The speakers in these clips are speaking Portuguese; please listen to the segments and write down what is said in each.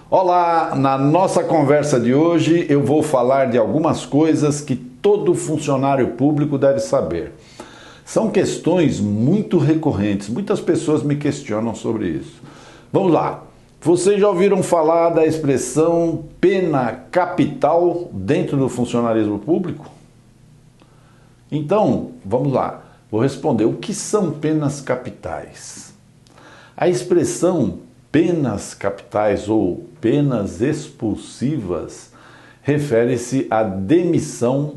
Olá, na nossa conversa de hoje eu vou falar de algumas coisas que todo funcionário público deve saber. São questões muito recorrentes, muitas pessoas me questionam sobre isso. Vamos lá, vocês já ouviram falar da expressão pena capital dentro do funcionarismo público? Então, vamos lá, vou responder, o que são penas capitais? A expressão penas capitais ou penas expulsivas refere-se à demissão,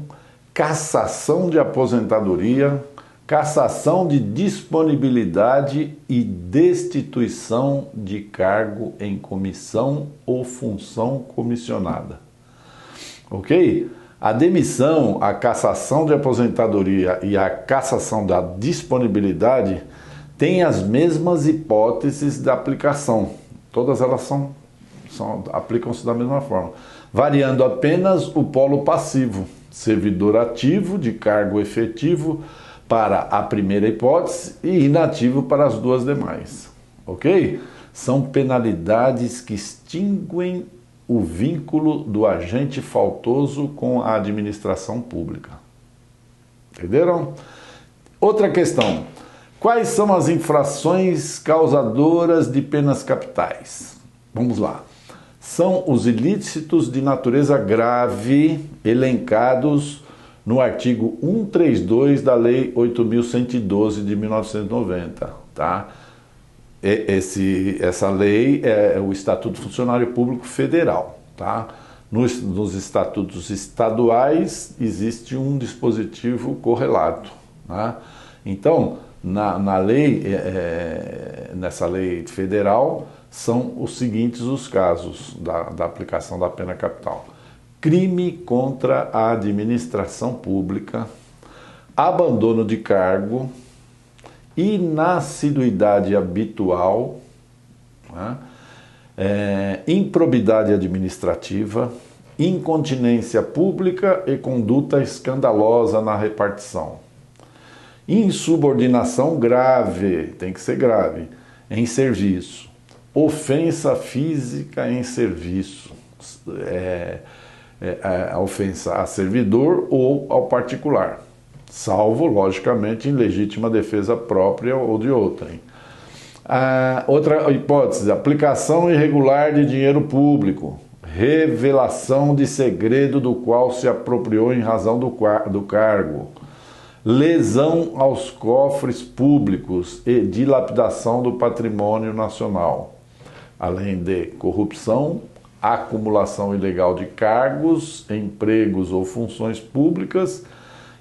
cassação de aposentadoria, cassação de disponibilidade e destituição de cargo em comissão ou função comissionada. Ok? A demissão, a cassação de aposentadoria e a cassação da disponibilidade têm as mesmas hipóteses de aplicação. Todas elas aplicam-se da mesma forma, variando apenas o polo passivo, servidor ativo de cargo efetivo para a primeira hipótese e inativo para as duas demais. Ok? São penalidades que extinguem o vínculo do agente faltoso com a administração pública. Entenderam? Outra questão. Quais são as infrações causadoras de penas capitais? Vamos lá. São os ilícitos de natureza grave elencados no artigo 132 da Lei 8.112 de 1990, tá? Essa lei é o Estatuto do Funcionário Público Federal, tá? Nos estatutos estaduais existe um dispositivo correlato, né? Então, nessa lei federal, são os seguintes os casos da aplicação da pena capital: crime contra a administração pública, abandono de cargo, inassiduidade habitual, né? Improbidade administrativa, incontinência pública e conduta escandalosa na repartição. Insubordinação grave, tem que ser grave, em serviço. Ofensa física em serviço. A ofensa a servidor ou ao particular, salvo, logicamente, em legítima defesa própria ou de outrem. Outra hipótese, aplicação irregular de dinheiro público, revelação de segredo do qual se apropriou em razão do cargo, lesão aos cofres públicos e dilapidação do patrimônio nacional, além de corrupção, acumulação ilegal de cargos, empregos ou funções públicas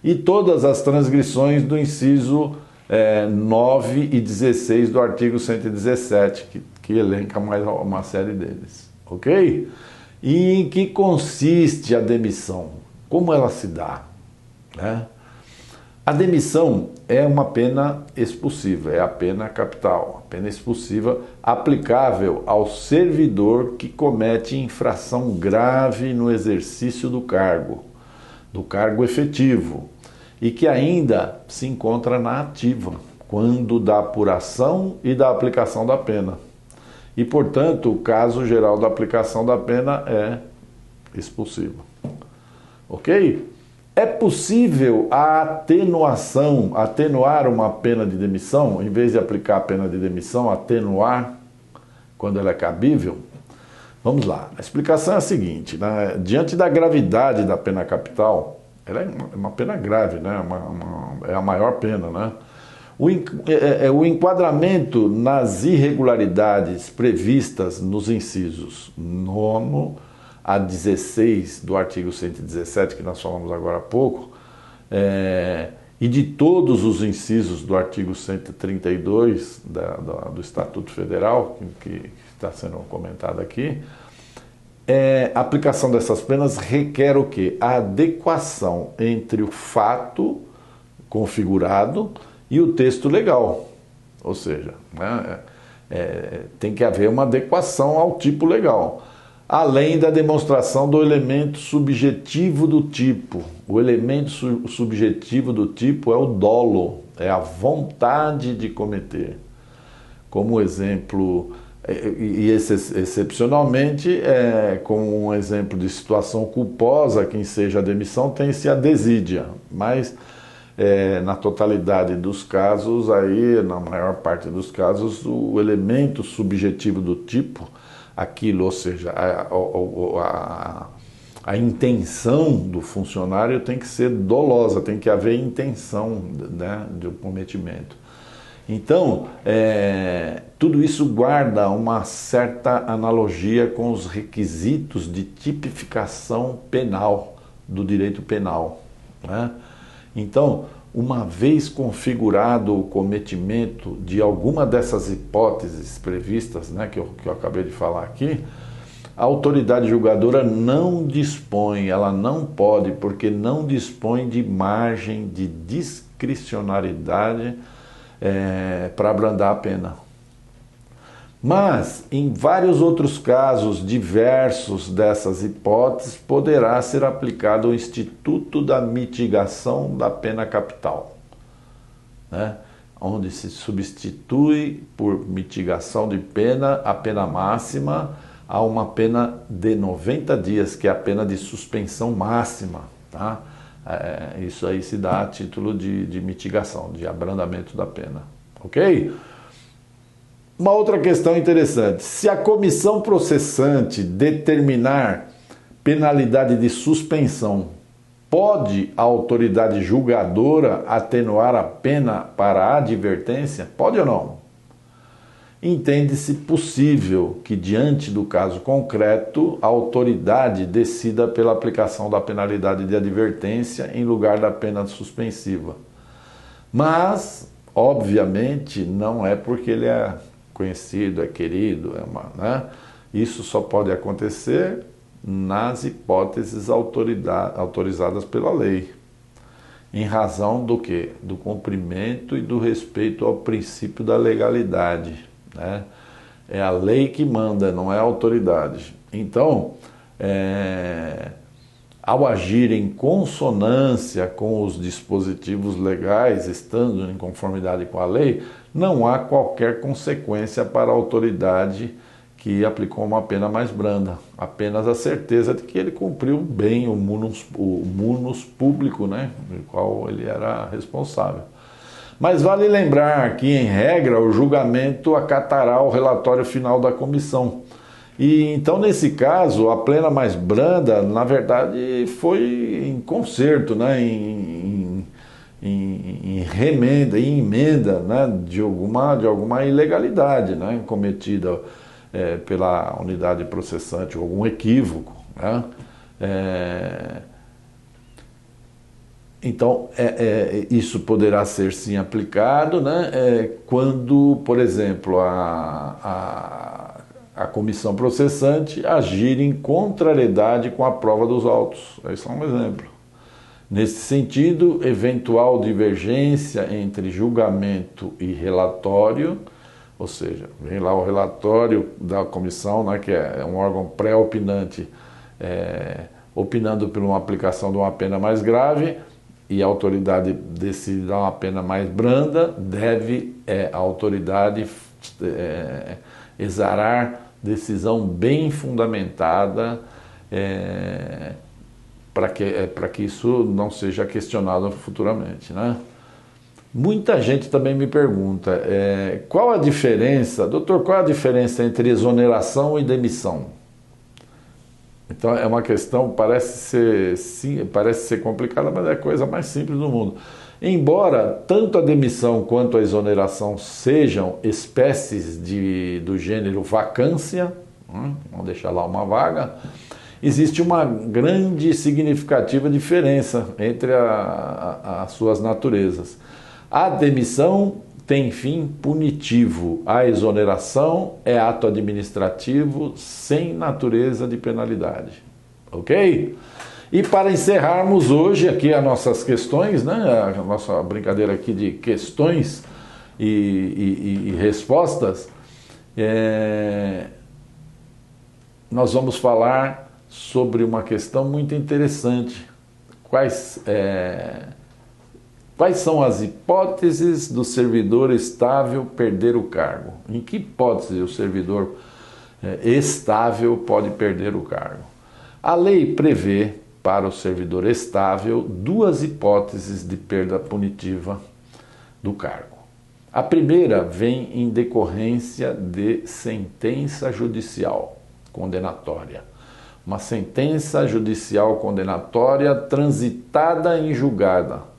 e todas as transgressões do inciso 9 e 16 do artigo 117, que elenca mais uma série deles. Ok? E em que consiste a demissão? Como ela se dá? Né? A demissão é uma pena expulsiva, é a pena capital, a pena expulsiva aplicável ao servidor que comete infração grave no exercício do cargo efetivo, e que ainda se encontra na ativa, quando da apuração e da aplicação da pena. E, portanto, o caso geral da aplicação da pena é expulsivo. Ok? É possível a atenuar uma pena de demissão, em vez de aplicar a pena de demissão, atenuar quando ela é cabível? Vamos lá, a explicação é a seguinte, né? Diante da gravidade da pena capital, ela é uma pena grave, né? É a maior pena, né? O enquadramento nas irregularidades previstas nos incisos 9º a 16 do artigo 117, que nós falamos agora há pouco, e de todos os incisos do artigo 132 do Estatuto Federal, que está sendo comentado aqui, a aplicação dessas penas requer o quê? A adequação entre o fato configurado e o texto legal. Ou seja, né, tem que haver uma adequação ao tipo legal, além da demonstração do elemento subjetivo do tipo. O elemento subjetivo do tipo é o dolo, é a vontade de cometer. Como exemplo, excepcionalmente, como um exemplo de situação culposa, quem seja a demissão tem-se a desídia, mas na totalidade dos casos, aí, na maior parte dos casos, o elemento subjetivo do tipo, aquilo, ou seja, a intenção do funcionário tem que ser dolosa, tem que haver intenção, né, de um cometimento. Então, tudo isso guarda uma certa analogia com os requisitos de tipificação penal, do direito penal, né? Então, uma vez configurado o cometimento de alguma dessas hipóteses previstas, né, que eu acabei de falar aqui, a autoridade julgadora não dispõe, ela não pode, porque não dispõe de margem de discricionariedade para abrandar a pena. Mas, em vários outros casos diversos dessas hipóteses, poderá ser aplicado o Instituto da Mitigação da Pena Capital, né? Onde se substitui por mitigação de pena a pena máxima a uma pena de 90 dias, que é a pena de suspensão máxima, tá? Isso aí se dá a título de mitigação, de abrandamento da pena, ok? Uma outra questão interessante: se a comissão processante determinar penalidade de suspensão, pode a autoridade julgadora atenuar a pena para a advertência? Pode ou não? Entende-se possível que, diante do caso concreto, a autoridade decida pela aplicação da penalidade de advertência em lugar da pena suspensiva. Mas, obviamente, não é porque ele é conhecido, é querido, né? Isso só pode acontecer nas hipóteses autorizadas pela lei, em razão do quê? Do cumprimento e do respeito ao princípio da legalidade, né? É a lei que manda, não é a autoridade. Então, ao agir em consonância com os dispositivos legais, estando em conformidade com a lei, não há qualquer consequência para a autoridade que aplicou uma pena mais branda. Apenas a certeza de que ele cumpriu bem o munus público, né, do qual ele era responsável. Mas vale lembrar que, em regra, o julgamento acatará o relatório final da comissão. E então, nesse caso, a pena mais branda, na verdade, foi em conserto, né, em emenda, né, de alguma ilegalidade, né, cometida pela unidade processante, ou algum equívoco, né? Então, isso poderá ser sim aplicado, né, quando, por exemplo, a comissão processante agir em contrariedade com a prova dos autos. Esse é um exemplo. Nesse sentido, eventual divergência entre julgamento e relatório, ou seja, vem lá o relatório da comissão, né, que é um órgão pré-opinante, opinando por uma aplicação de uma pena mais grave, e a autoridade decide dar uma pena mais branda, deve a autoridade exarar decisão bem fundamentada, para que isso não seja questionado futuramente, né? Muita gente também me pergunta, qual a diferença, doutor, qual a diferença entre exoneração e demissão? Então é uma questão, parece ser complicada, mas é a coisa mais simples do mundo. Embora tanto a demissão quanto a exoneração sejam espécies do gênero vacância, vamos deixar lá uma vaga, existe uma grande e significativa diferença entre as suas naturezas. A demissão tem fim punitivo, a exoneração é ato administrativo sem natureza de penalidade. Ok? E para encerrarmos hoje aqui as nossas questões, né, a nossa brincadeira aqui de questões e respostas, nós vamos falar sobre uma questão muito interessante. Quais são as hipóteses do servidor estável perder o cargo? Em que hipótese o servidor estável pode perder o cargo? A lei prevê para o servidor estável duas hipóteses de perda punitiva do cargo. A primeira vem em decorrência de sentença judicial condenatória. Uma sentença judicial condenatória transitada em julgado,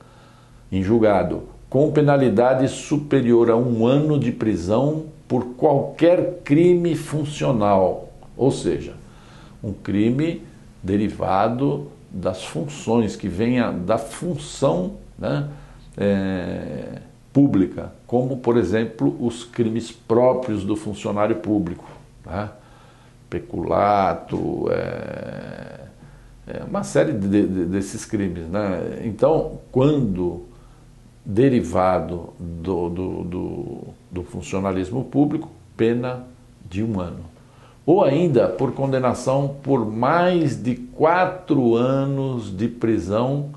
com penalidade superior a 1 ano de prisão por qualquer crime funcional, ou seja, um crime derivado das funções, que venha da função, né, pública, como, por exemplo, os crimes próprios do funcionário público, né? Peculato, uma série desses crimes, né? Então, quando derivado do funcionalismo público, pena de 1 ano. Ou ainda por condenação por mais de 4 anos de prisão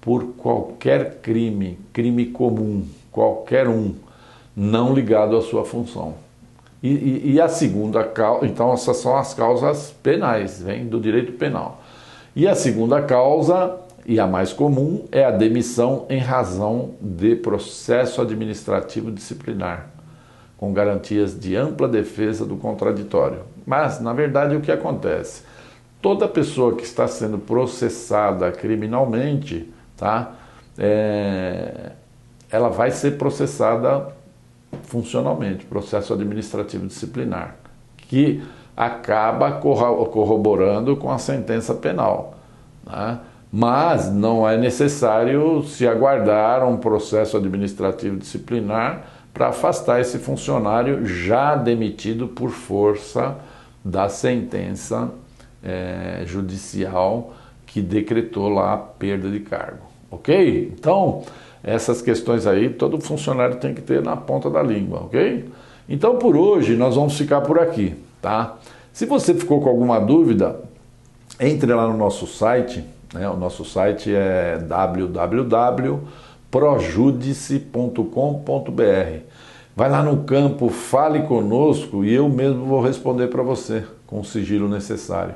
por qualquer crime, crime comum, qualquer um, não ligado à sua função. E a segunda causa, então essas são as causas penais, vem do direito penal. E a segunda causa, e a mais comum, é a demissão em razão de processo administrativo disciplinar, com garantias de ampla defesa do contraditório. Mas, na verdade, o que acontece? Toda pessoa que está sendo processada criminalmente, tá? Ela vai ser processada funcionalmente, processo administrativo disciplinar, que acaba corroborando com a sentença penal, né? Mas não é necessário se aguardar um processo administrativo disciplinar para afastar esse funcionário já demitido por força da sentença judicial que decretou lá a perda de cargo, ok? Então, essas questões aí, todo funcionário tem que ter na ponta da língua, ok? Então, por hoje, nós vamos ficar por aqui, tá? Se você ficou com alguma dúvida, entre lá no nosso site, né? O nosso site é www.projudice.com.br. Vai lá no campo Fale Conosco e eu mesmo vou responder para você com o sigilo necessário.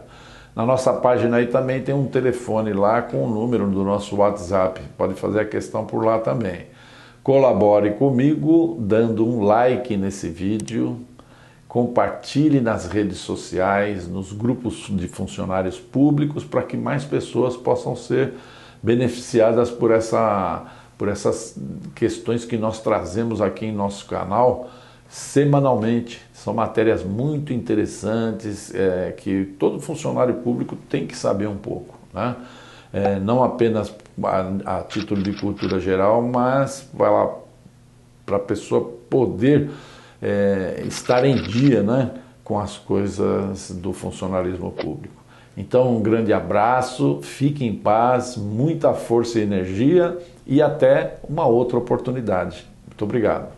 Na nossa página aí também tem um telefone lá com o número do nosso WhatsApp. Pode fazer a questão por lá também. Colabore comigo dando um like nesse vídeo, compartilhe nas redes sociais, nos grupos de funcionários públicos, para que mais pessoas possam ser beneficiadas por essas questões que nós trazemos aqui em nosso canal semanalmente. São matérias muito interessantes que todo funcionário público tem que saber um pouco, né? Não apenas a título de cultura geral, mas para a pessoa poder estar em dia, né, com as coisas do funcionalismo público. Então, um grande abraço, fique em paz, muita força e energia e até uma outra oportunidade. Muito obrigado.